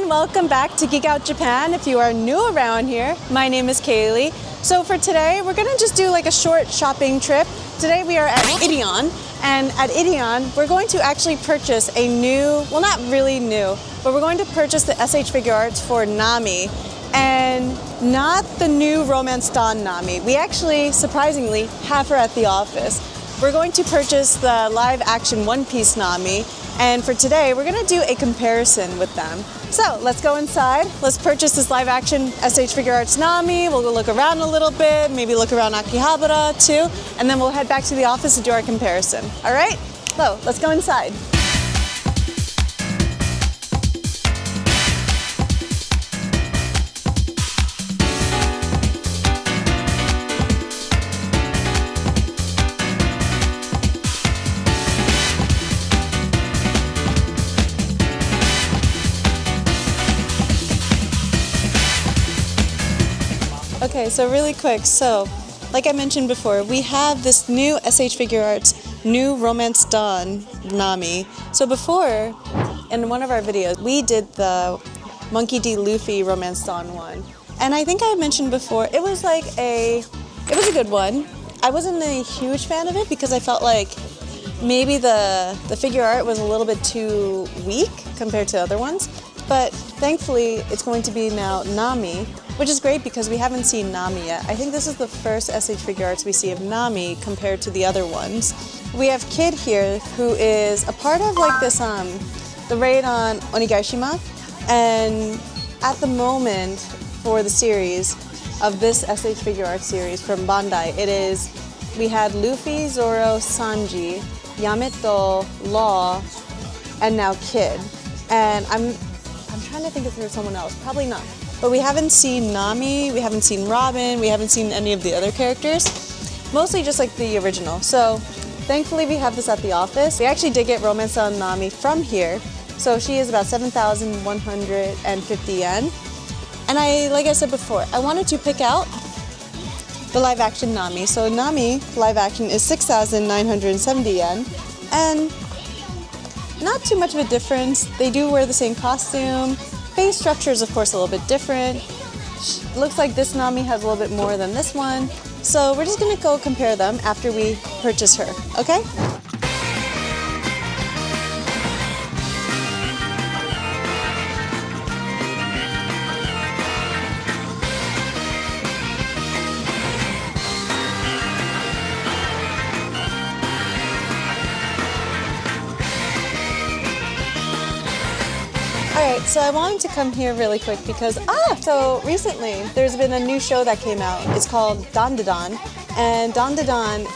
everyone, welcome back to Geek Out Japan. If you are new around here, my name is Kaylee. So for today, we're gonna just do like a short shopping trip. Today we are at Edion, and at Edion, we're going to actually purchase a new, well not really new, but we're going to purchase the S.H.Figuarts for Nami, and not the new Romance Dawn Nami. We actually, surprisingly, have her at the office. We're going to purchase the live action One Piece Nami, and for today, we're gonna do a comparison with them. So let's go inside. Let's purchase this live action S.H.Figuarts Nami. We'll go look around a little bit, maybe look around Akihabara too, and then we'll head back to the office to do our comparison. All right? So let's go inside. Okay, so really quick, so like I mentioned before, we have this new S.H.Figuarts, new Romance Dawn Nami. So before, in one of our videos, we did the Monkey D. Luffy Romance Dawn one. And I think I mentioned before, it was a good one. I wasn't a huge fan of it because I felt like maybe the figure art was a little bit too weak compared to other ones. But thankfully, it's going to be now Nami, which is great because we haven't seen Nami yet. I think this is the first S.H.Figuarts we see of Nami compared to the other ones. We have Kid here, who is a part of like this, the raid on Onigashima. And at the moment for the series of this S.H.Figuarts series from Bandai, we had Luffy, Zoro, Sanji, Yamato, Law, and now Kid. And I'm trying to think if there's someone else, probably not. But we haven't seen Nami, we haven't seen Robin, we haven't seen any of the other characters. Mostly just like the original. So thankfully we have this at the office. We actually did get Romance Dawn Nami from here. So she is about 7,150 yen. And like I said before, I wanted to pick out the live action Nami. So Nami live action is 6,970 yen. And not too much of a difference. They do wear the same costume. Face structure is of course a little bit different. Looks like this Nami has a little bit more than this one. So we're just gonna go compare them after we purchase her, okay? Alright, so I wanted to come here really quick because, so recently there's been a new show that came out. It's called Dandadan. And Dandadan,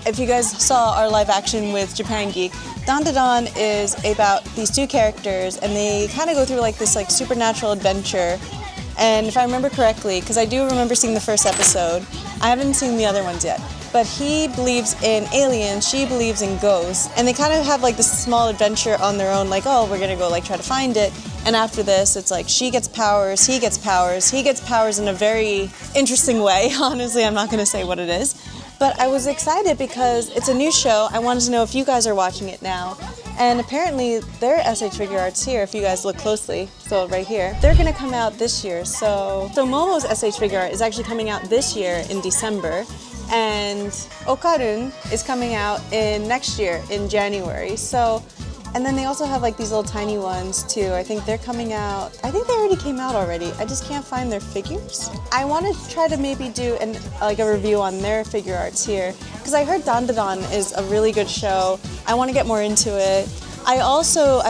if you guys saw our live action with Japan Geek, Dandadan is about these two characters and they kind of go through like this like supernatural adventure. And if I remember correctly, because I do remember seeing the first episode, I haven't seen the other ones yet. But he believes in aliens, she believes in ghosts, and they kind of have like this small adventure on their own, like, oh, we're gonna go like try to find it. And after this, it's like she gets powers, he gets powers, he gets powers in a very interesting way. Honestly, I'm not gonna say what it is. But I was excited because it's a new show. I wanted to know if you guys are watching it now. And apparently, their S.H.Figuarts here, if you guys look closely, so right here, they're gonna come out this year. So Momo's S.H.Figuart is actually coming out this year in December. And Okarun is coming out in next year in January. So, and then they also have like these little tiny ones too. I think they're coming out. I think they already came out already. I just can't find their figures. I want to try to maybe do a review on their figure arts here because I heard Dandadan is a really good show. I want to get more into it. I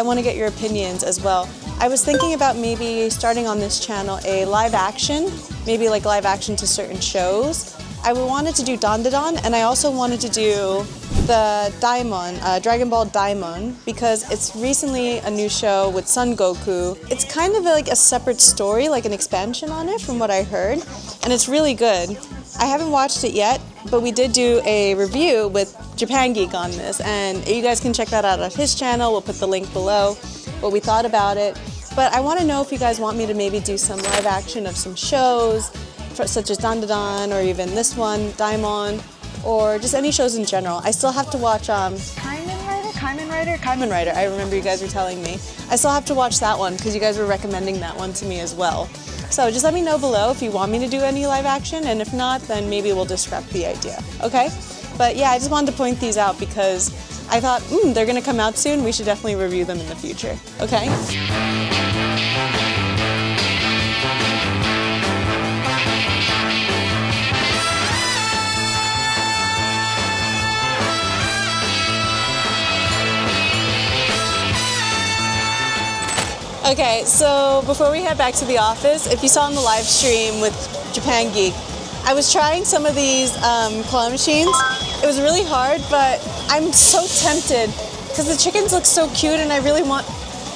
want to get your opinions as well. I was thinking about maybe starting on this channel a live action, maybe like live action to certain shows. I wanted to do Dandadan, and I also wanted to do the Daimon, Dragon Ball Daimon, because it's recently a new show with Son Goku. It's kind of like a separate story, like an expansion on it from what I heard, and it's really good. I haven't watched it yet, but we did do a review with Japan Geek on this, and you guys can check that out on his channel. We'll put the link below, what we thought about it. But I want to know if you guys want me to maybe do some live action of some shows, such as Dandadan, or even this one, Daimon, or just any shows in general. I still have to watch Kamen Kamen Rider, I remember you guys were telling me. I still have to watch that one because you guys were recommending that one to me as well. So just let me know below if you want me to do any live action, and if not, then maybe we'll just scrap the idea, okay? But yeah, I just wanted to point these out because I thought, they're gonna come out soon, we should definitely review them in the future, okay? Okay, so before we head back to the office, if you saw in the live stream with Japan Geek, I was trying some of these claw machines. It was really hard, but I'm so tempted because the chickens look so cute and I really want...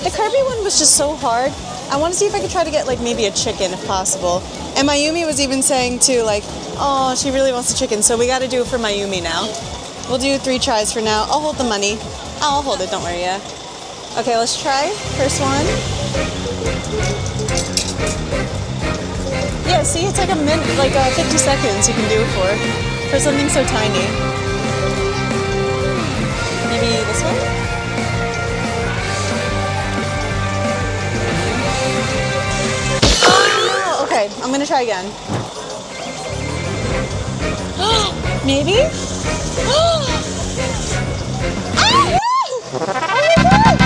The Kirby one was just so hard. I want to see if I could try to get like maybe a chicken if possible. And Mayumi was even saying too, like, oh, she really wants a chicken, so we got to do it for Mayumi now. We'll do 3 tries for now. I'll hold the money. I'll hold it, don't worry, yeah. Okay, let's try. First one. Yeah, see, it's like a minute, like 50 seconds you can do it for something so tiny. Maybe this one? Oh, okay, I'm gonna try again. Maybe? Oh my god!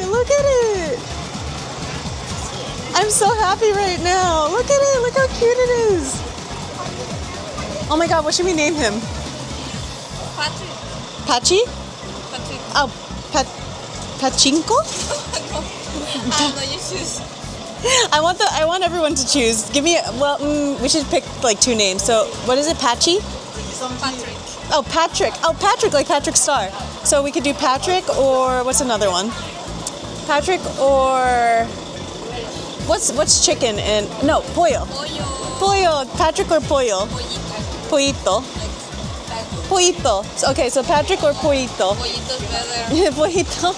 Look at it! I'm so happy right now. Look at it. Look how cute it is. Oh my god, what should we name him? Patrick. Pachi? Patrick. Oh, Pachinko? No, you choose. I want everyone to choose. Give me we should pick like 2 names. So, what is it? Pachi? Patrick. Oh, Patrick. Oh, Patrick, like Patrick Star. So we could do Patrick or what's another one? Patrick or what's chicken and no, pollo. Pollo. Patrick or pollo? Pollito. Pollito. Okay, so Patrick or pollito? Pollito's better. Pollito.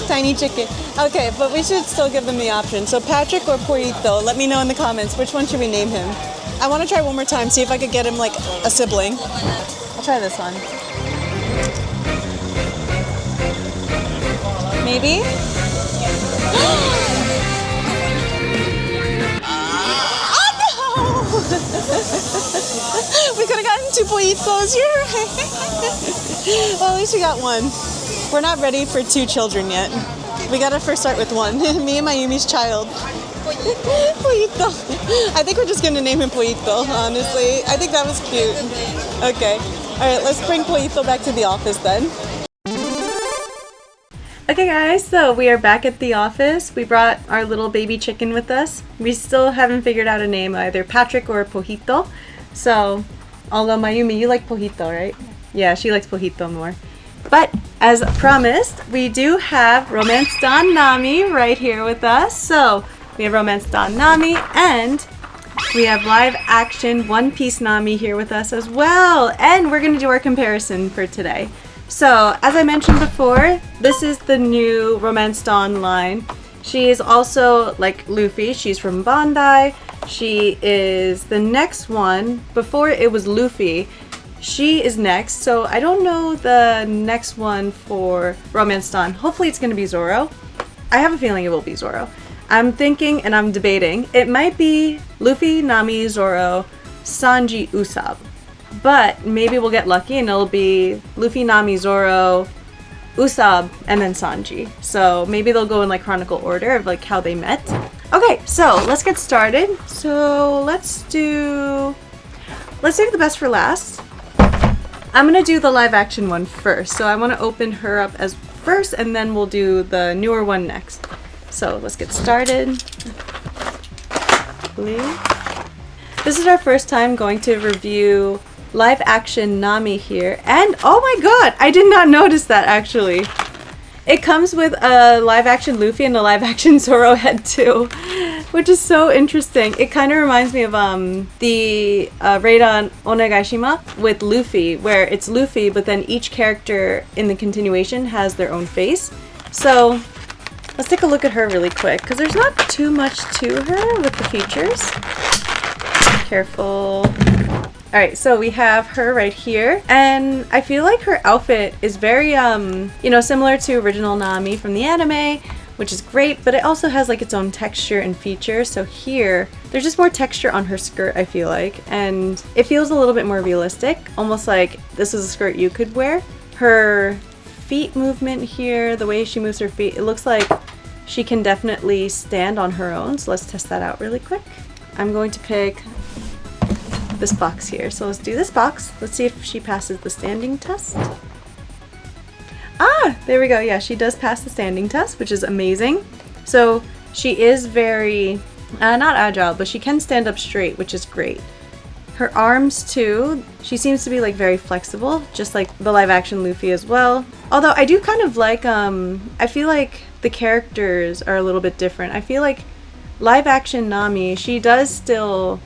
Tiny chicken. Okay, but we should still give them the option. So Patrick or pollito? Let me know in the comments. Which one should we name him? I want to try one more time, see if I could get him like a sibling. I'll try this one. Maybe? Oh no! We could have gotten 2 pollitos, you're right. Well, at least we got 1. We're not ready for 2 children yet. We gotta first start with 1. Me and Mayumi's child. Pollito. I think we're just gonna name him Pollito, honestly. I think that was cute. Okay. Alright, let's bring Pollito back to the office then. Okay guys, so we are back at the office. We brought our little baby chicken with us. We still haven't figured out a name, either Patrick or Pojito. So, although Mayumi, you like Pojito, right? Yeah, she likes Pojito more. But, as promised, we do have Romance Don Nami right here with us. So, we have Romance Don Nami, and we have live action One Piece Nami here with us as well. And we're going to do our comparison for today. So, as I mentioned before, this is the new Romance Dawn line. She is also like Luffy. She's from Bandai. She is the next one. Before it was Luffy. She is next. So, I don't know the next one for Romance Dawn. Hopefully it's going to be Zoro. I have a feeling it will be Zoro. I'm thinking and I'm debating. It might be Luffy, Nami, Zoro, Sanji, Usopp. But maybe we'll get lucky and it'll be Luffy, Nami, Zoro, Usopp, and then Sanji. So maybe they'll go in like chronicle order of like how they met. Okay, so let's get started. So let's save the best for last. I'm gonna do the live action one first. So I want to open her up as first and then we'll do the newer one next. So let's get started. This is our first time going to review live action Nami here, and oh my god, I did not notice that actually. It comes with a live action Luffy and a live action Zoro head too, which is so interesting. It kind of reminds me of the Raiden Onegaishima with Luffy, where it's Luffy but then each character in the continuation has their own face. So let's take a look at her really quick because there's not too much to her with the features. Careful. Alright, so we have her right here, and I feel like her outfit is very, you know, similar to original Nami from the anime, which is great, but it also has like its own texture and features. So here, there's just more texture on her skirt, I feel like, and it feels a little bit more realistic, almost like this is a skirt you could wear. Her feet movement here, the way she moves her feet, it looks like she can definitely stand on her own, so let's test that out really quick. I'm going to pick this box here. So let's do this box. Let's see if she passes the standing test. Ah, there we go. Yeah, she does pass the standing test, which is amazing. So she is very, not agile, but she can stand up straight, which is great. Her arms too, she seems to be like very flexible, just like the live action Luffy as well. Although I do kind of like, I feel like the characters are a little bit different. I feel like live action Nami, she does still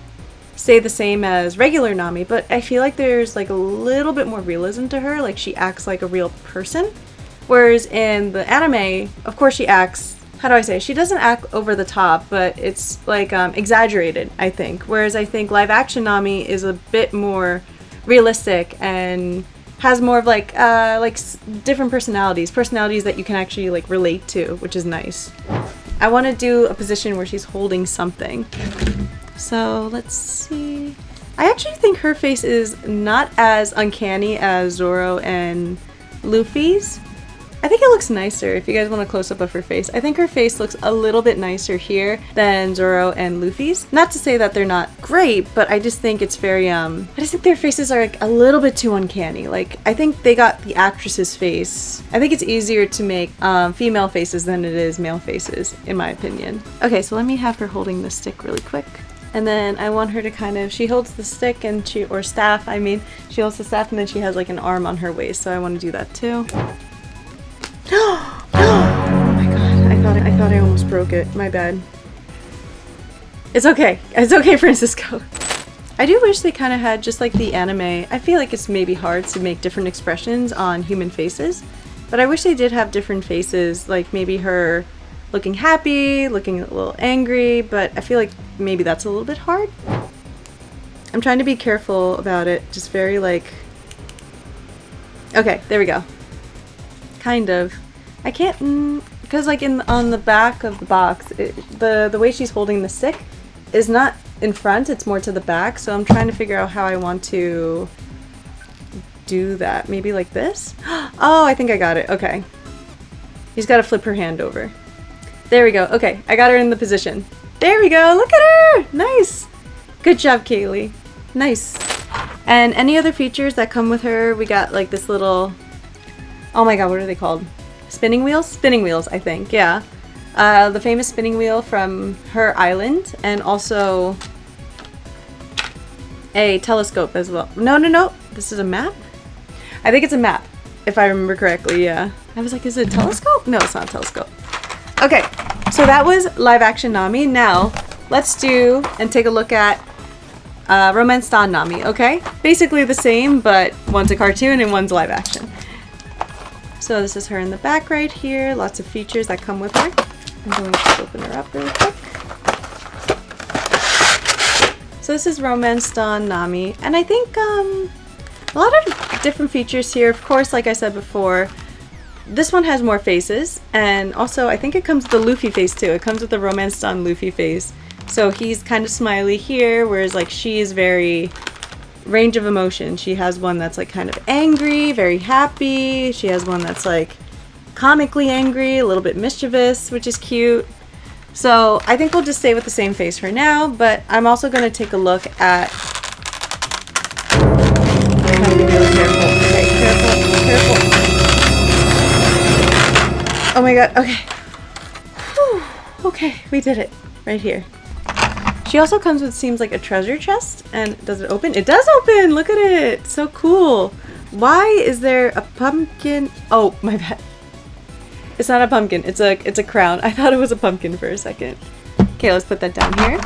stay the same as regular Nami, but I feel like there's like a little bit more realism to her, like she acts like a real person. Whereas in the anime, of course she acts, how do I say, she doesn't act over the top, but it's like exaggerated, I think. Whereas I think live action Nami is a bit more realistic and has more of like different personalities that you can actually like relate to, which is nice. I want to do a position where she's holding something. So let's see. I actually think her face is not as uncanny as Zoro and Luffy's. I think it looks nicer if you guys want a close-up of her face. I think her face looks a little bit nicer here than Zoro and Luffy's. Not to say that they're not great, but I just think it's very, I just think their faces are like a little bit too uncanny. Like, I think they got the actress's face. I think it's easier to make female faces than it is male faces, in my opinion. Okay, so let me have her holding the stick really quick. And then I want her to kind of, she holds the stick and or staff, I mean, she holds the staff and then she has like an arm on her waist, so I want to do that too. Oh my god, I thought I almost broke it. My bad. It's okay. It's okay, Francisco. I do wish they kind of had just like the anime. I feel like it's maybe hard to make different expressions on human faces, but I wish they did have different faces, like maybe her looking happy, looking a little angry, but I feel like maybe that's a little bit hard. I'm trying to be careful about it, just very like... Okay, there we go. Kind of. I can't, because like on the back of the box, the way she's holding the stick is not in front, it's more to the back, so I'm trying to figure out how I want to do that. Maybe like this? Oh, I think I got it. Okay. You just gotta flip her hand over. There we go. Okay, I got her in the position. There we go. Look at her! Nice! Good job, Kaylee. Nice. And any other features that come with her, we got like this little... Oh my god, what are they called? Spinning wheels? Spinning wheels, I think, yeah. The famous spinning wheel from her island, and also a telescope as well. No. This is a map? I think it's a map, if I remember correctly, yeah. I was like, is it a telescope? No, it's not a telescope. Okay, so that was live action Nami. Now, let's do and take a look at Romance Dawn Nami, okay? Basically the same, but one's a cartoon and one's live action. So this is her in the back right here. Lots of features that come with her. I'm going to open her up really quick. So this is Romance Dawn Nami, and I think a lot of different features here. Of course, like I said before, this one has more faces, and also I think it comes with the Luffy face too. It comes with the Romance Dawn Luffy face. So he's kind of smiley here, whereas like she is very range of emotion. She has one that's like kind of angry, very happy. She has one that's like comically angry, a little bit mischievous, which is cute. So I think we'll just stay with the same face for now, but I'm also going to take a look at... I'm trying to be really careful. Okay, careful. Oh my god, okay. Whew. Okay, we did it. Right here. She also comes with, seems like a treasure chest, and does it open? It does open! Look at it! So cool! Why is there a pumpkin? Oh, my bad. It's not a pumpkin, it's a crown. I thought it was a pumpkin for a second. Okay, let's put that down here.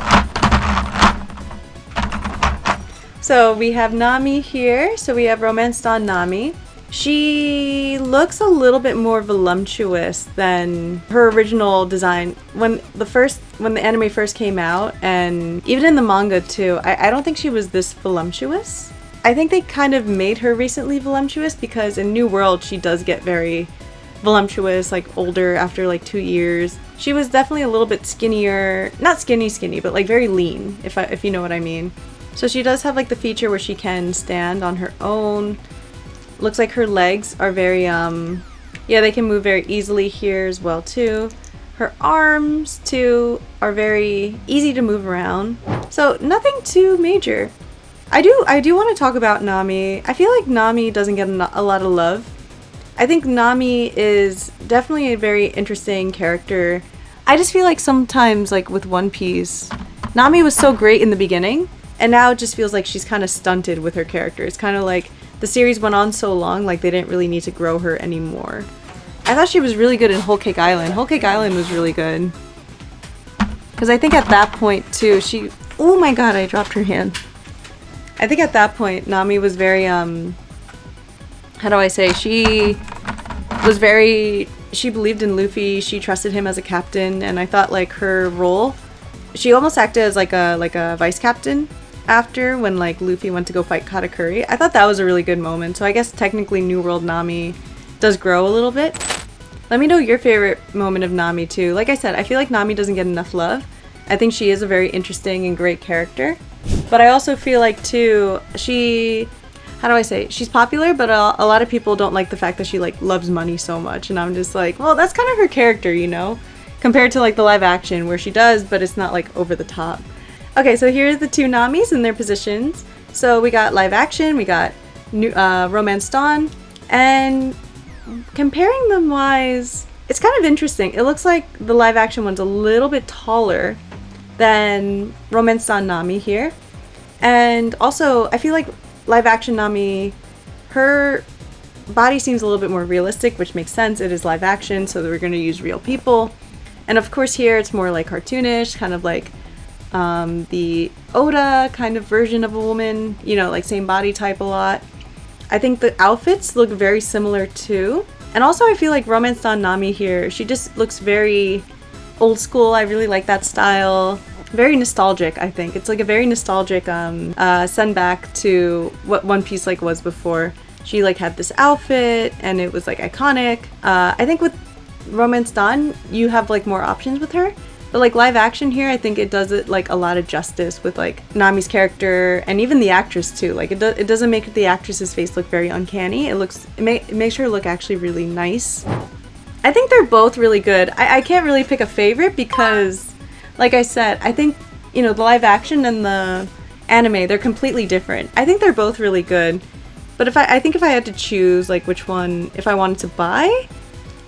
So we have Nami here. So we have Romance Dawn Nami. She looks a little bit more voluptuous than her original design. When the anime first came out, and even in the manga too, I don't think she was this voluptuous. I think they kind of made her recently voluptuous because in New World she does get very voluptuous, like older after like 2 years. She was definitely a little bit skinnier, not skinny, but like very lean, if you know what I mean. So she does have like the feature where she can stand on her own. Looks like her legs are very, yeah, they can move very easily here as well too. Her arms too are very easy to move around. So nothing too major. I do want to talk about Nami. I feel like Nami doesn't get a lot of love. I think Nami is definitely a very interesting character. I just feel like sometimes, like with One Piece, Nami was so great in the beginning, and now it just feels like she's kind of stunted with her character. It's kind of like the series went on so long, like they didn't really need to grow her anymore. I thought she was really good in Whole Cake Island. Whole Cake Island was really good. Because I think at that point too, oh my god, I dropped her hand. I think at that point, Nami was very, how do I say, she believed in Luffy, she trusted him as a captain, and I thought like her role, she almost acted as like a vice captain after when like Luffy went to go fight Katakuri. I thought that was a really good moment, so I guess technically New World Nami does grow a little bit. Let me know your favorite moment of Nami too. Like I said, I feel like Nami doesn't get enough love. I think she is a very interesting and great character. But I also feel like too, how do I say, she's popular, but a lot of people don't like the fact that she like loves money so much. And I'm just like, well, that's kind of her character, you know? Compared to like the live action where she does, but it's not like over the top. Okay, so here's the two Namis and their positions. So we got live action, we got Romance Dawn, and comparing them wise, it's kind of interesting. It looks like the live action one's a little bit taller than Romance Dawn Nami here. And also, I feel like live action Nami, her body seems a little bit more realistic, which makes sense. It is live action, so we're going to use real people. And of course here it's more like cartoonish, kind of like the Oda kind of version of a woman, you know, like same body type a lot. I think the outfits look very similar too. And also I feel like Romance Dawn Nami here, she just looks very old school. I really like that style. Very nostalgic, I think. It's like a very nostalgic send back to what One Piece like was before. She like had this outfit and it was like iconic. I think with Romance Dawn, you have like more options with her. But like live action here, I think it does it like a lot of justice with like Nami's character and even the actress too. Like it doesn't make the actress's face look very uncanny. It makes her look actually really nice. I think they're both really good. I can't really pick a favorite because, like I said, I think, you know, the live action and the anime, they're completely different. I think they're both really good. But I think if I had to choose like which one, if I wanted to buy,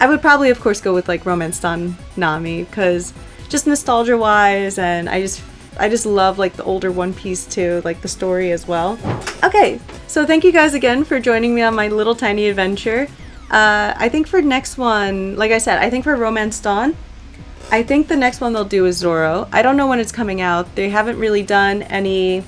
I would probably of course go with like Romance Dawn Nami because just nostalgia wise, and I just love like the older One Piece too, like the story as well. Okay, so thank you guys again for joining me on my little tiny adventure. I think for next one, like I said, I think for Romance Dawn, I think the next one they'll do is Zoro. I don't know when it's coming out. They haven't really done any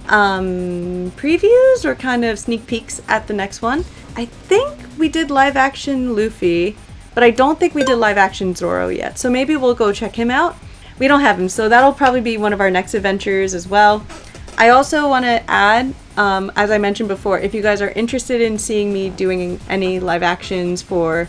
previews or kind of sneak peeks at the next one. I think we did live action Luffy, but I don't think we did live action Zoro yet. So maybe we'll go check him out. We don't have him, so that'll probably be one of our next adventures as well. I also want to add, as I mentioned before, if you guys are interested in seeing me doing any live actions for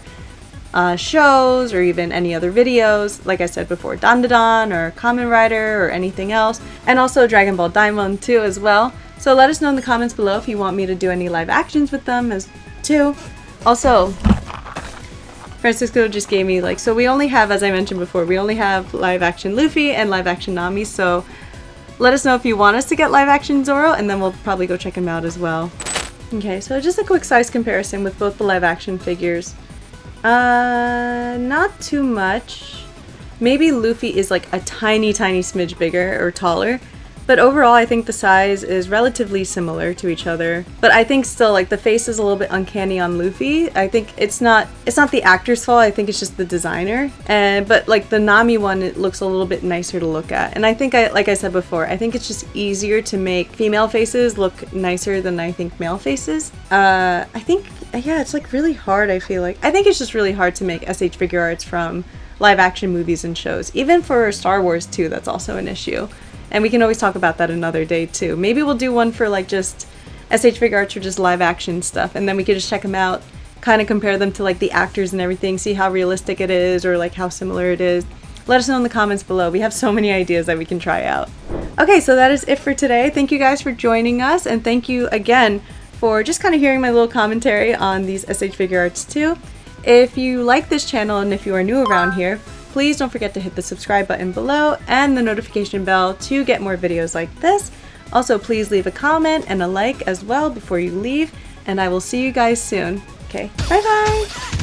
shows or even any other videos, like I said before, Dandadan or Kamen Rider or anything else, and also Dragon Ball Daimon too as well. So let us know in the comments below if you want me to do any live actions with them as too. Also, Francisco just gave me like, so we only have, as I mentioned before, we only have live action Luffy and live action Nami, so let us know if you want us to get live action Zoro, and then we'll probably go check him out as well. Okay, so just a quick size comparison with both the live action figures. Not too much. Maybe Luffy is like a tiny smidge bigger or taller, but overall I think the size is relatively similar to each other. But I think still like the face is a little bit uncanny on Luffy. I think it's not the actor's fault. I think it's just the designer. But like the Nami one, it looks a little bit nicer to look at. And I think like I said before, I think it's just easier to make female faces look nicer than I think male faces. I think, yeah, it's like really hard. I think it's just really hard to make S.H.Figuarts from live action movies and shows. Even for Star Wars too, that's also an issue. And we can always talk about that another day too. Maybe we'll do one for like just S.H.Figuarts are just live action stuff, and then we could just check them out, kind of compare them to like the actors and everything, see how realistic it is or like how similar it is. Let us know in the comments below. We have so many ideas that we can try out. Okay, so that is it for today. Thank you guys for joining us, and thank you again for just kind of hearing my little commentary on these S.H.Figuarts too. If you like this channel and if you are new around here, please don't forget to hit the subscribe button below and the notification bell to get more videos like this. Also, please leave a comment and a like as well before you leave, and I will see you guys soon. Okay, bye bye!